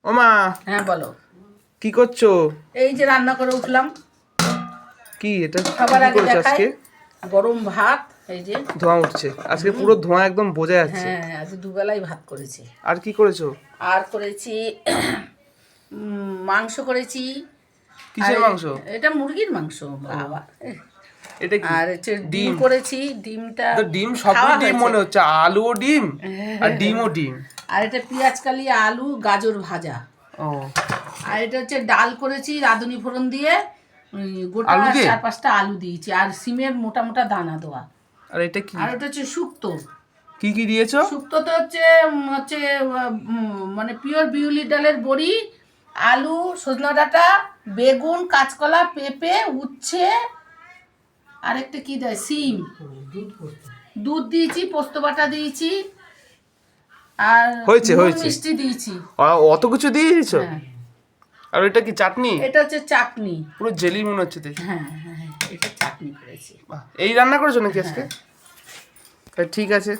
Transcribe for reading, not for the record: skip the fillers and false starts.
ওমা, হ্যাঁ বলো। কি করছো? এই যে রান্না করে উঠলাম। কি এটা খাবার কি আগে করেছো দেখাই। আজকে? গরম ভাত, এই যে ধোঁয়া উঠছে আজকে, পুরো ধোঁয়া একদম বোঝা যাচ্ছে। হ্যাঁ আজ দুবেলাই ভাত করেছি। আর কি করেছো? আর করেছি মাংস করেছি। কিসের আর মাংস? এটা মুরগির মাংস বাবা। এটা কি? আর হচ্ছে ডিম ডিম? করেছি, ডিমটা তো ডিম সবই খাওয়া ডিম হয়েছে। মনে হচ্ছে, আলুও ডিম আর ডিমও ডিম। আর এটা পেঁয়াজ কালি, আলু, গাজর ভাজা। ও, আর এটা হচ্ছে ডাল করেছি রাঁধুনি ফোড়ন দিয়ে, গোটা আলু দিয়ে? 4-5টা আলু দিয়েছি আর সিমের মোটা মোটা দানা দেওয়া। আর এটা কি? আর ওটা হচ্ছে শুক্তো। কি কি দিয়েছো? শুক্তোতে হচ্ছে হচ্ছে মানে পিওর বিউলি ডালের বড়ি, আলু, সজনা ডাঁটা, বেগুন, কাঁচকলা, পেঁপে, উচ্ছে, আরেকটা কি দেয়, সিম, দুধ দিয়েছি, পোস্ত বাটা দিয়েছি, আর হয়েছে নুন হয়েছে, মিষ্টি দিয়েছি। অত কিছু দিয়ে দিয়েছো? হ্যাঁ, আর এটা কি চাটনি? এটা হচ্ছে চাটনি। পুরো জেলি মনে হচ্ছে দেখি। হ্যাঁ হ্যাঁ, এটা চাটনি করেছি। বাহ, এই রান্না করেছো নাকি আজকে? হ্যাঁ। ঠিক আছে।